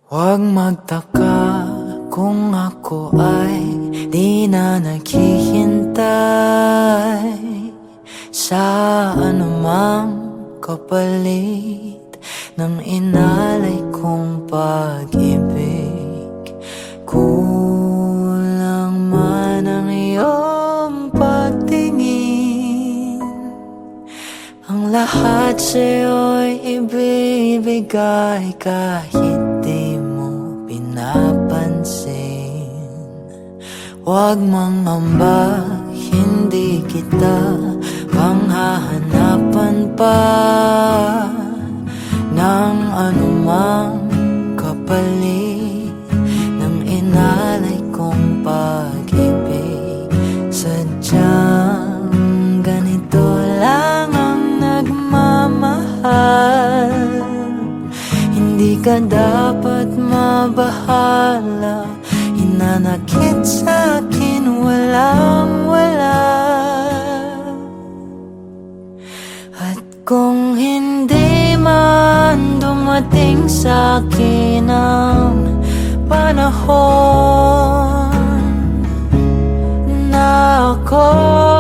Huwag magtaka kung ako ay di na naghihintay sa anumang kapalit ng inalay kong pag-ibig. Kulang man ang iyong pagtingin, ang lahat sa'yo'y ibibigay kahit di mo pinapansin. Huwag mangamba, hindi kita panghahanapan pa ng anumang kapalit ng inalay kong pag-ibig. Sadyang ganito lang ang nagmamahal, hindi ka dapat mabahala. Hinanakit sa'kin walang-wala, at kung hindi man dumating sa'kin ang panahon na ako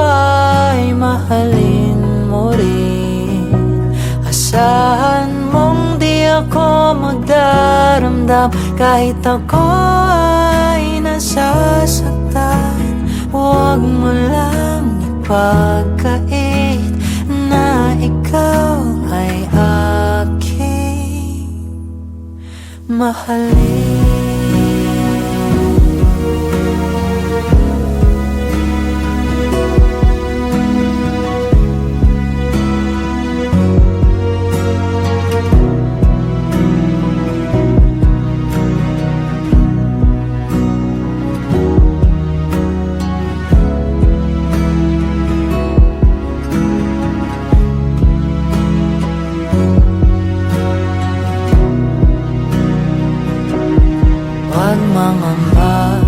ay mahalin mo rin, asahan mong di ako magdaramdam kahit ako ay nasasaktan. Huwag mo lang ipagkait na ikaw ay aking mahalin. Huwag mangamba,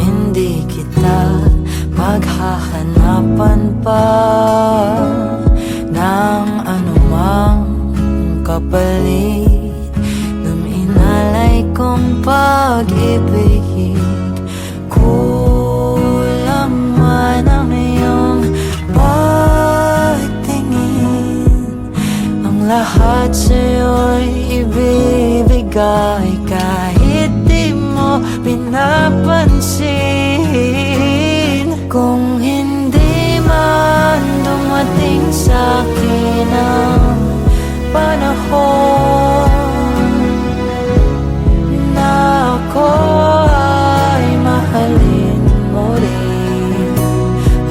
hindi kita maghahanapan pa ng anumang kapalit ng inalay kong pag-ibig. Kulang man ang iyong pagtingin, ang lahat sa'yo'y ibibigay kahit di mo pinapansin. Kung hindi man dumating sa'kin ang panahon na ako ay mahalin mo rin,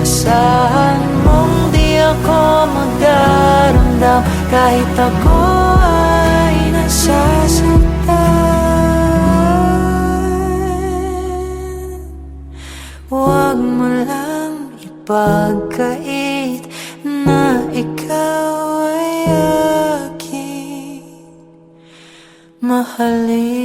asahan mong di ako magdaramdam kahit ako ay nasasaktan. Huwag mo lang ipagkait na ikaw ay aking mahalin.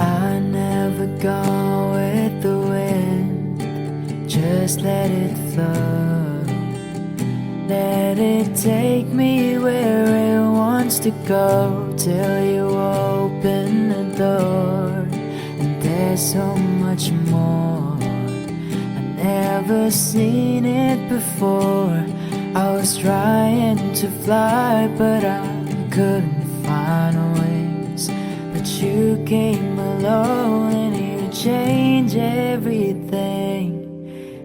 I never go with the wind, just let it flow. Let it take me where it wants to go, till you open the door. And there's so much more, I've never seen it before. I was trying to fly, but I couldn't find wings. But you came along and you changed everything.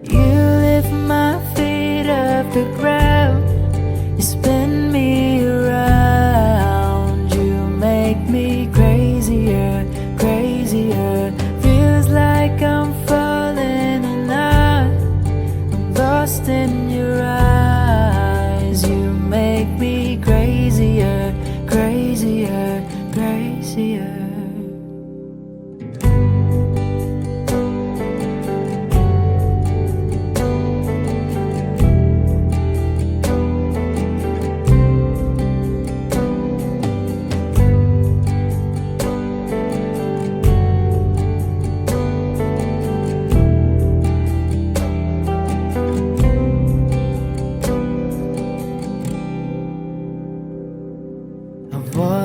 You lift my feet off the ground, you spin me around, you make me crazier, crazier. Feels like I'm falling in love, I'm lost in your eyes. You make me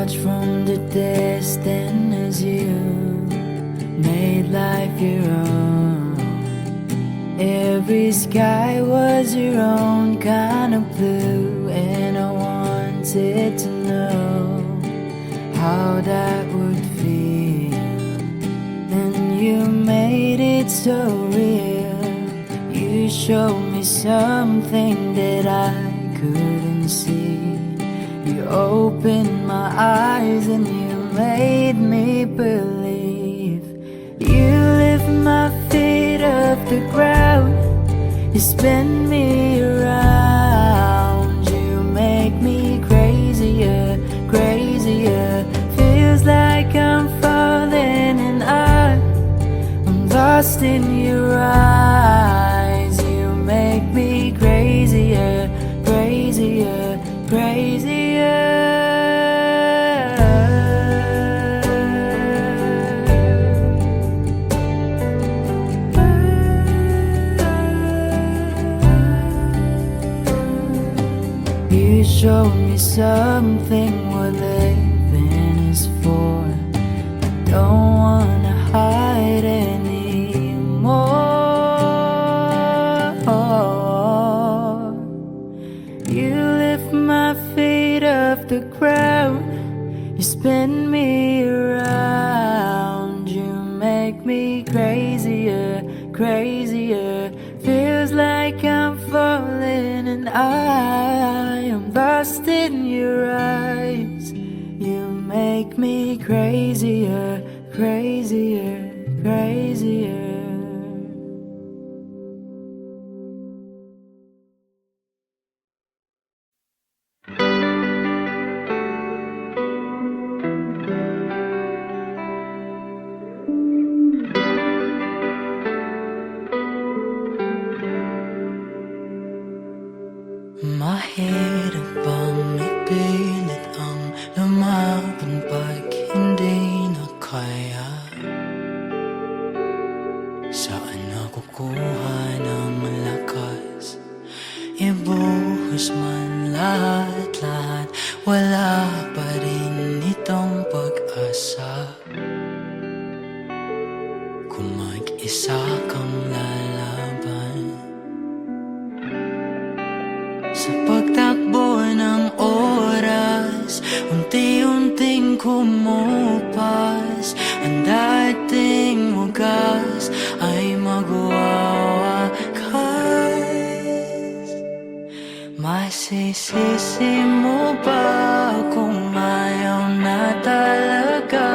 watch from the distance as you made life your own. Every sky was your own kind of blue, and I wanted to know how that would feel. And you made it so real. You showed me something that I couldn't see. You opened my eyes and you made me believe. You lift my feet off the ground. You spin me around. You make me crazier, crazier. Feels like I'm falling and I'm lost in your eyes. You make me crazier, crazier, crazier. You showed me something worth living is for. I don't wanna hide anymore. You lift my feet off the ground. You spin me around. You make me crazier, crazier. Feels like I'm falling and I am lost in your eyes. You make me crazier, crazier, crazier. Mahirap bang ipilit ang lumaban pag hindi na kaya? Saan nakukuha ng lakas? Ibuhos man lahat-lahat, wala pa rin itong pag-asa. Kung mag-isa kang lalaban sa pagtakbo ng oras, unti-unting kumupas. Ang dating wagas ay magwawakas. Masisisi mo ba kung ayaw na talaga?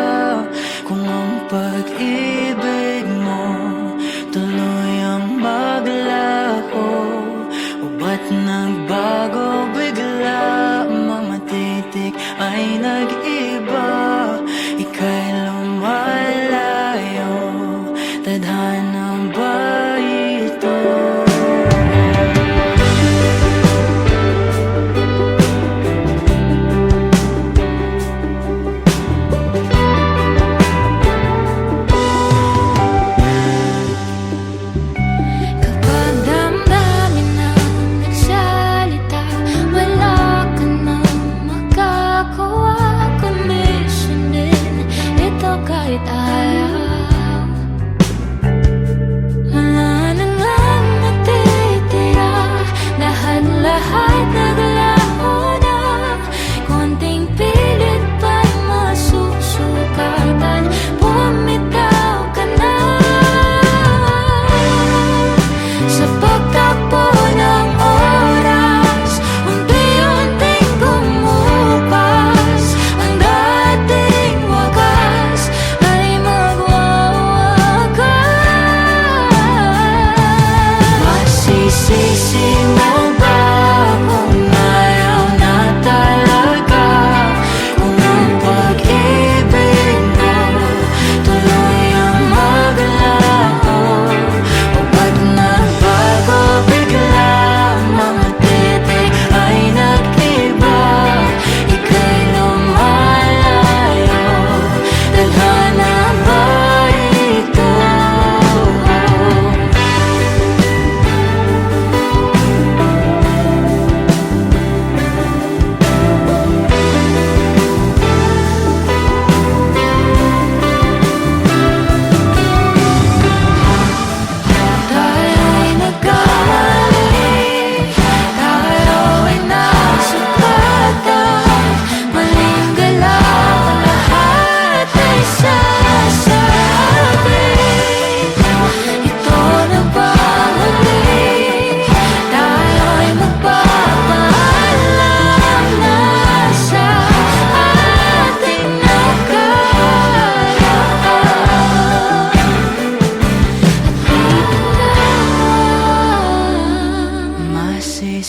Kung ang pag-ibig mo tuluyang maglaho, o ba't nagbago bigla? Mga titik ay nag-iba, ika'y lumalayo. Tadhana ba ito? Sisi mo ba kung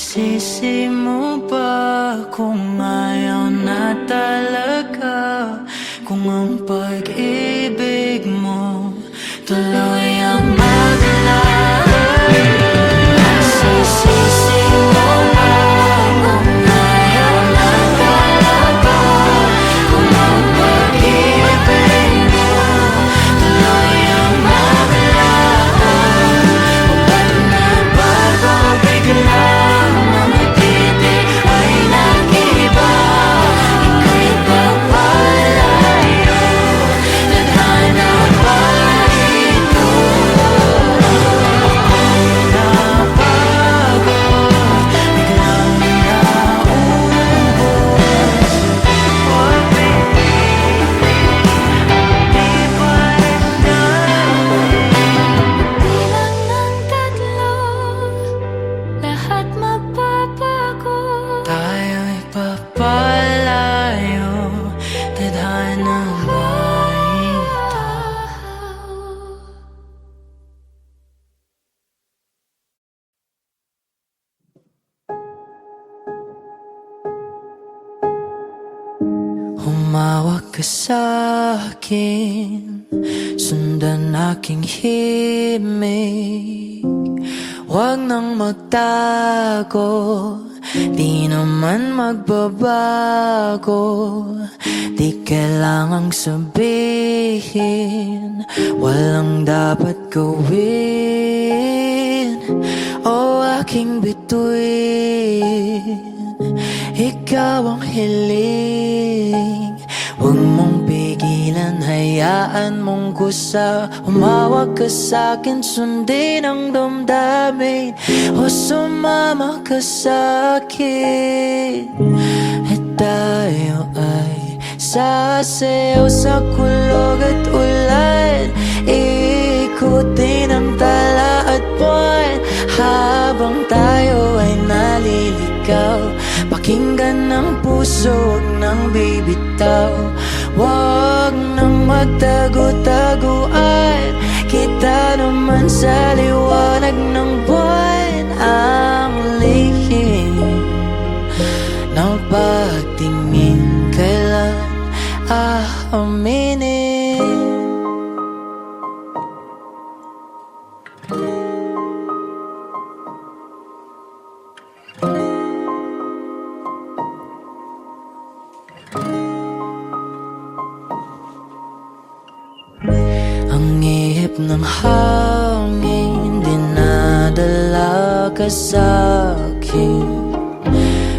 Masisisi mo ba kung ayaw na talaga? Kung ang pag-ibig mo tuloy ang maglaho? Masisisi mo ba kung ayaw na talaga? Kung ang pag-ibig mo tuloy ang maglaho? O ba't nagbago bigla? Mga titi ay nag-iba. Ika'y papalayo. Tadhana ba ito? Ako'y napagod, biglang naubos. Huwag di pares natin. Bilang ng tatlo, lahat mapapago. Tayo'y papalayo. Tadhana ba ito? Humawak ka sa'kin, sundan aking himig. Huwag nang magtago, di naman magbabago. Di kailangang sabihin, walang dapat gawin. O aking bituin, ikaw ang hiling. Huwag mong pigilan, hayaan mong kusa. Humawak ka sa'kin, sundin ang damdamin. O sumama ka sa'kin, at tayo ay sasayaw sa kulog at ulan. Ikutin ang tala at buwan habang tayo ay naliligaw. Pakinggan ng puso, huwag nang bibitaw. Huwag nang magtago-taguan. Kita naman sa liwanag ng buwan ang lihim na pagtingin. Kailan aaminin? Ang ihip ng hangin dinadala ka sa'kin.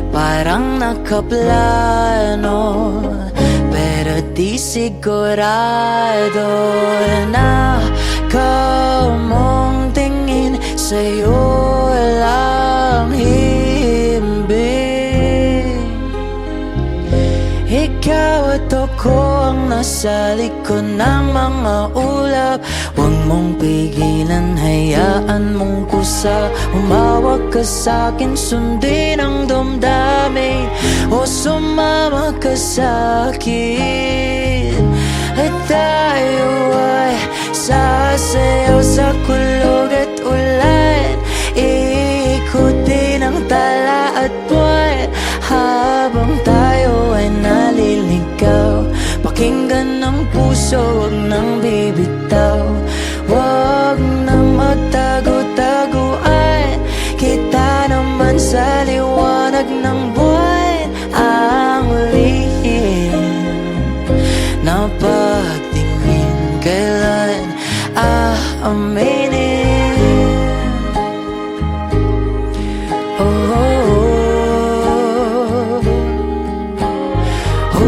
Parang nakaplano, pero di sigurado na kamong tingin sa'yo lang himbing. Ikaw at ako ang nasa likod ng mga ulap. Huwag mong pigilan, hayaan mong kusa. Humawak ka sa'kin, sundin ang damdamin. O sumama ka sa'kin, at tayo ay sasayaw sa kulog at ulan. Ikutin ang tala at buwan habang tayo ay naliligaw. Pakinggan ng puso, huwag nang bibitaw. Huwag nang magtago-taguan. Kita naman sa liwanag ng buwan ang lihim na pagtingin. Kailan aaminin? Oh, oh, oh, oh,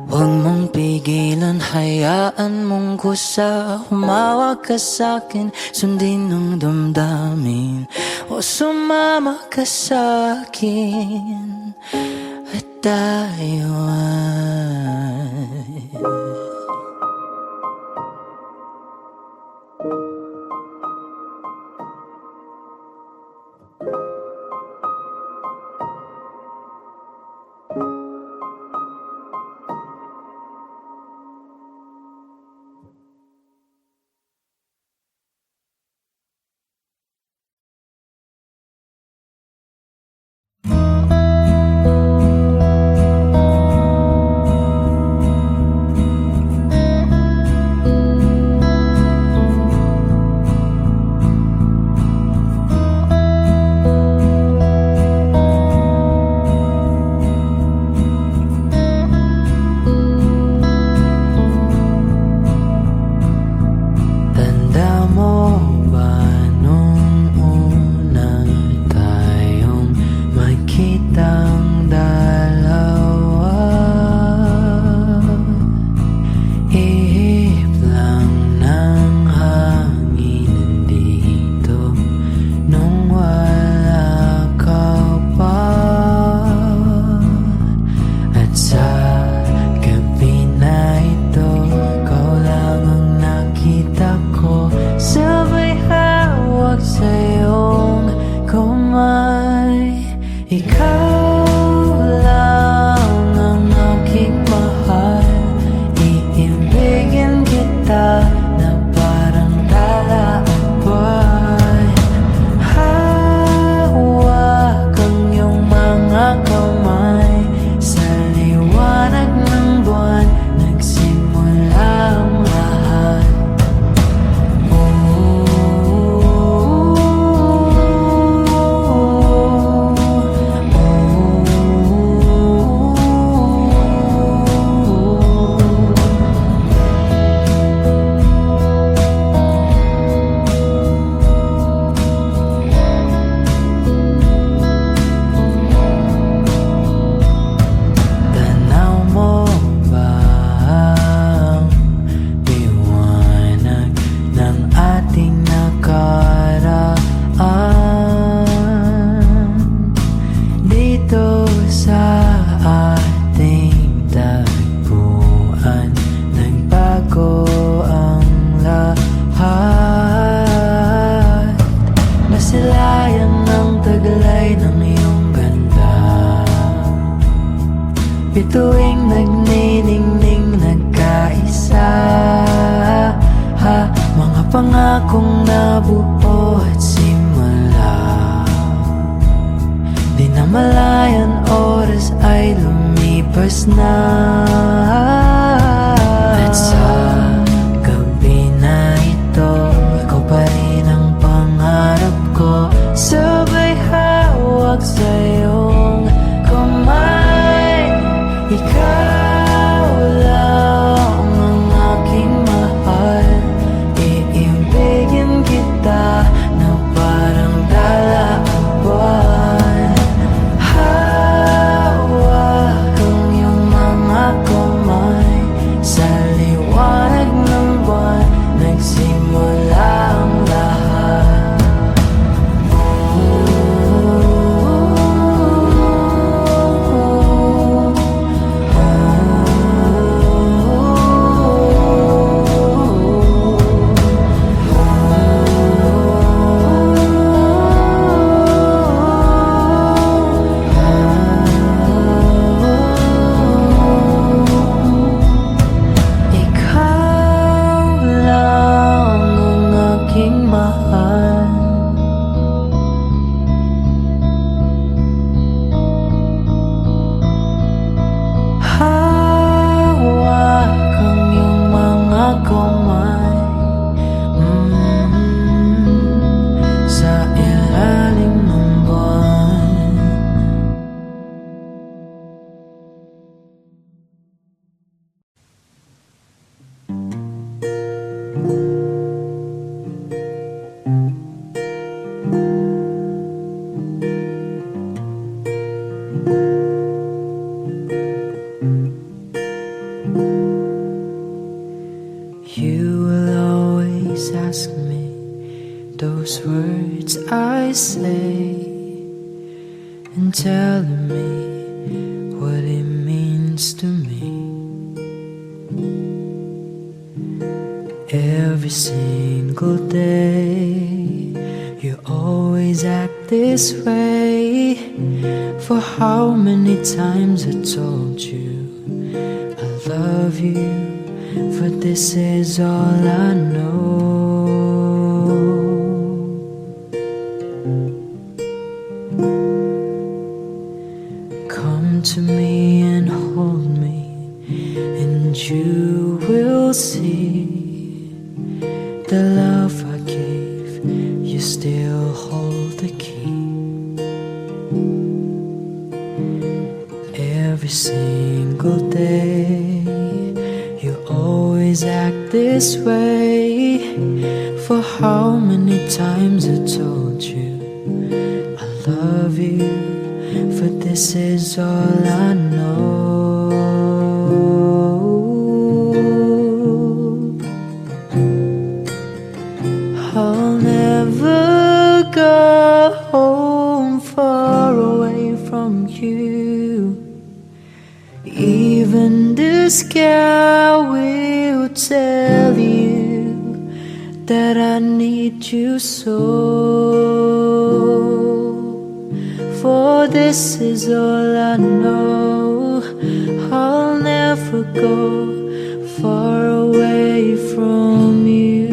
Huwag mong pigilan, hayaan mong kusa. Humawak ka sa'kin, sundin ang damdamin. O sumama ka sa'kin, at tayo ay Bituing nagniningning nagkaisa, mga pangakong nabuo at simula. Di na malayan oras ay lumipas na. At sa gabi na ito, ikaw pa rin ang pangarap ko. Sabay hawak sa iyong kamay. Ikaw lang ang aking mahal. Iibigin kita na parang dala ang buwan. Hawak ang iyong mga kamay. Sa liwanag ng buwan nagsimula ang lahat. You will always ask me those words I say, and telling me what it means to me. Every single day you always act this way. For how many times I told you I love you, for this is all I know. Come to me and hold me, and you will see the love I gave, you still hold the key. Every single day you always act this way. For how many times I told you I love you, for this is all I know. I'll never go home far away from you. Even the sky will tell you that I need you so. For this is all I know. I'll never go far away from you.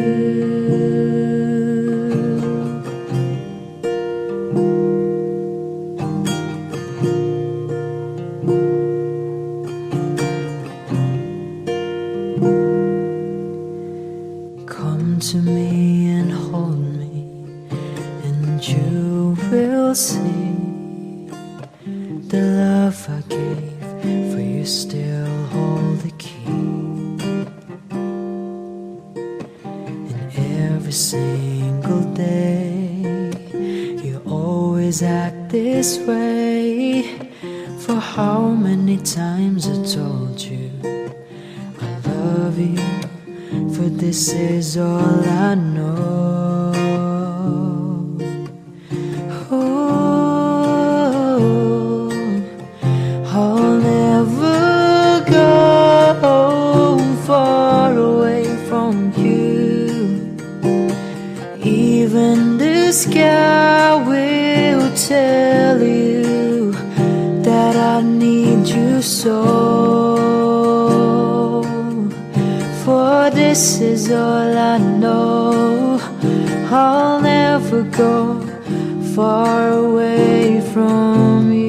Come to me and hold me, and you will see the love I gave, for you still hold the key. And every single day you always act this way. For how many times I told you I love you, for this is all I know. Oh, I'll never go far away from you. Even the sky will tell you that I need you so. For this is all I know. I'll never go far away from you.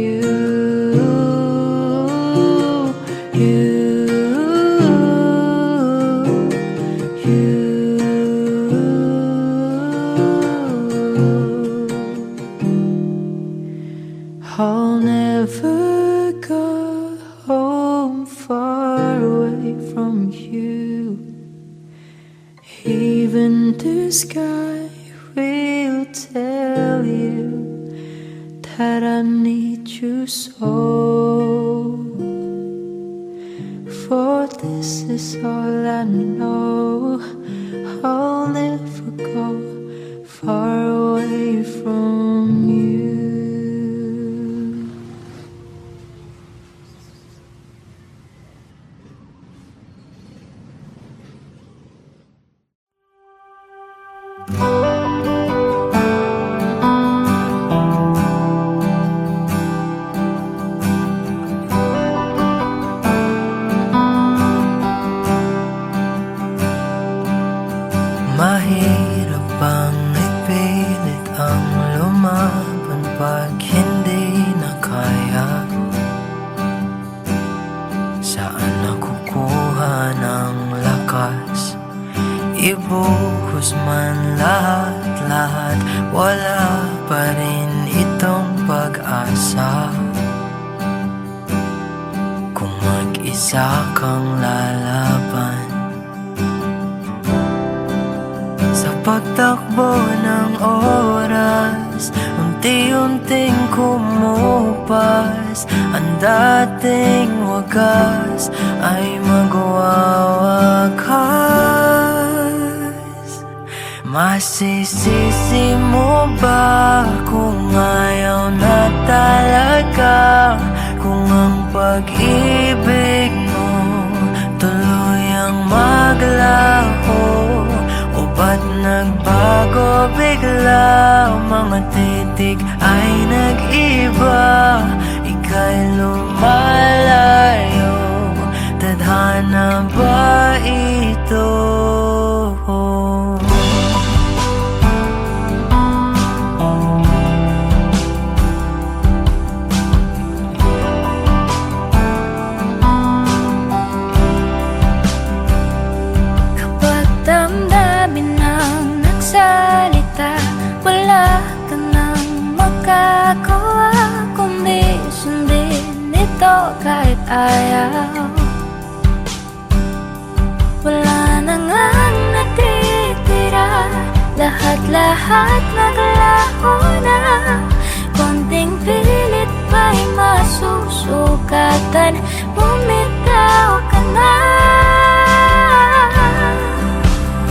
I'll never go home far away from you. Even the sky will tell you that I need you so. For this is all I know. I'll never go far away from you. Mahirap bang ipilit ang lumaban pag hindi na kaya? Saan nakukuha ng lakas? Ibuhos man lahat-lahat, wala pa rin itong pag-asa. Kung mag-isa kang lalaban sa pagtakbo ng oras, unti-unting kumupas. Ang dating wagas ay magwawakas. Masisisi mo ba kung ayaw na talaga? Kung ang pag-ibig mo tuluyang maglaho, o ba't nagbago bigla? Mga titig ay nag-iba, ika'y lumalayo. Tadhana ba ito? Kapag damdamin ang nagsalita, wala ka nang magagawa kundi sundin ito kahit ayaw. Wala na ngang natitira, lahat-lahat naglaho na. Konting pilit ba'y masusukatan? Bumitaw ka na.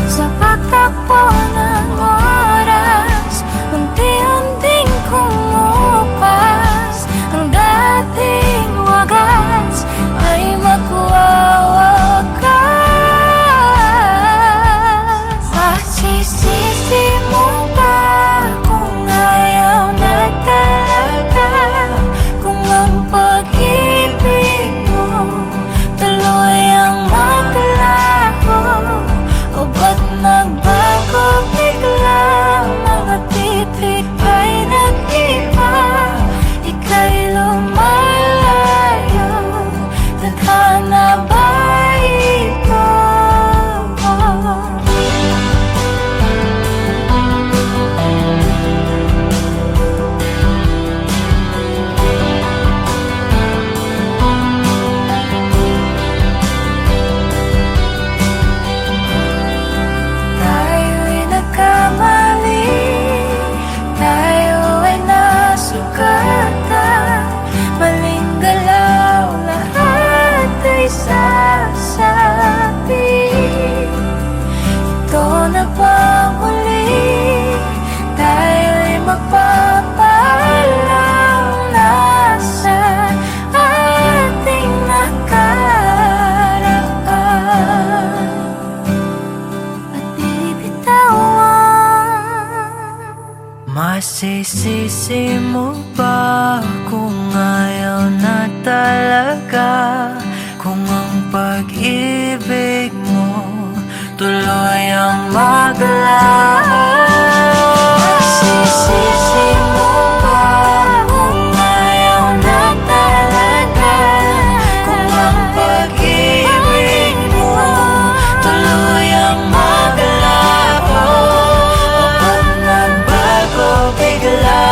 Sa pagtakbo ng oras, unti-unting kumupas. Ang dating wagas ay magwawakas. Masisisi mo ba kung ayaw na talaga? Kung ang pag-ibig mo tuluyang maglaho, o ba't nagbago bigla? Mga titig ay nag-iba, ika'y lumalayo. Tadhana ba ito? Tayo'y nagkamali, tayo ay nasugatan. Maling galaw, lahat ay sasabi. Ito na ba muli? Tayo'y magpapaalam na sa ating nakaraan at bibitawan. Masisisi mo ba kung ayaw ayaw na talaga, kung ang pag-ibig mo tuloy ang maglaho. Sisisi mo ba kung ayaw na talaga, kung ang pag-ibig mo tuloy ang maglaho? O ba't nagbago bigla,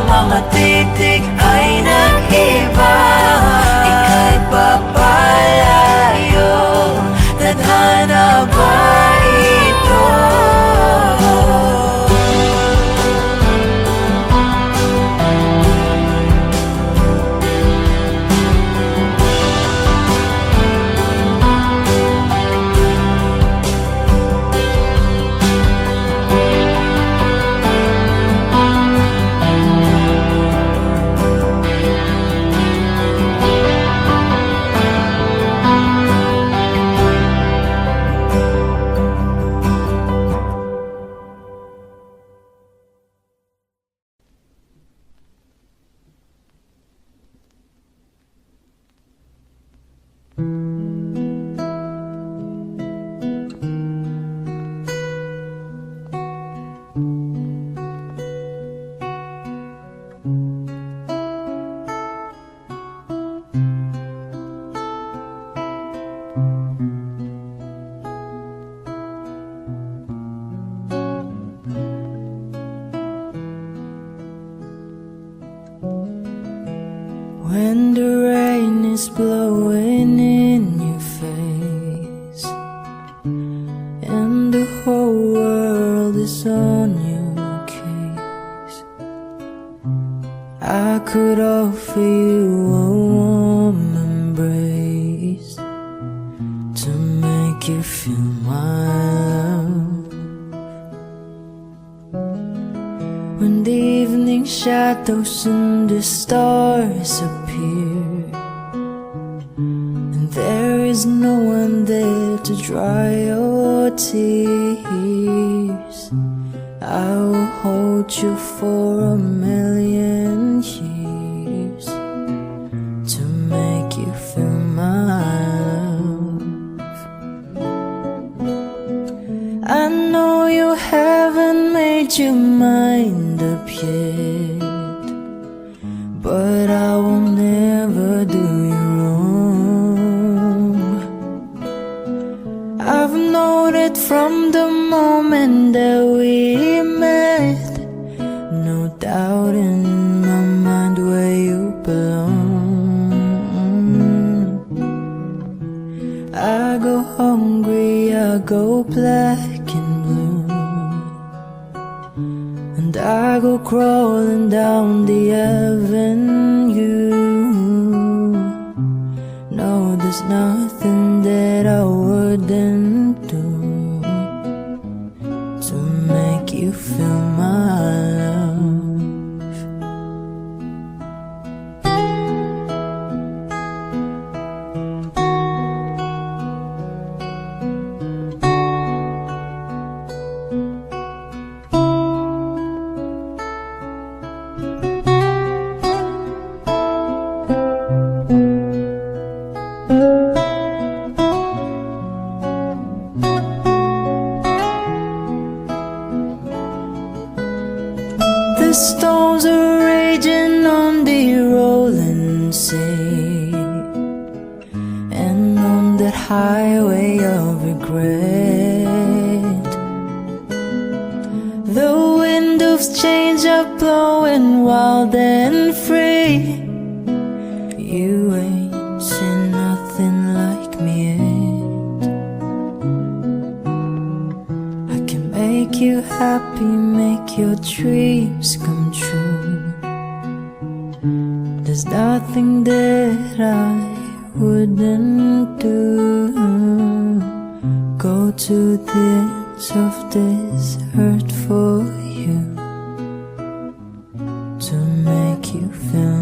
mga titik ay nag-iba, ika'y papalayo, tadhana ba ito? When the rain is blowing in your face and the whole world is on your case, I could offer you a warm embrace to make you feel my love. When the evening shadows and the stars appear, and there is no one there to dry your tears, I will hold you for 1,000,000 years to make you feel my love. I know you haven't made your mind up yet, but I will never do you wrong. I've known it from the moment that we met, no doubt in my mind where you belong. I go hungry, I go black and blue, and I go crawling down the avenue. No, there's nothing that I wouldn't do to make you feel my love. The storms are raging on the rolling sea, and on that highway of regret, the wind of change are blowing wild and free. You ain't seen nothing like me yet. I can make you happy, make your dreams come true. There's nothing that I wouldn't do. Go to the ends of this earth for you to make you feel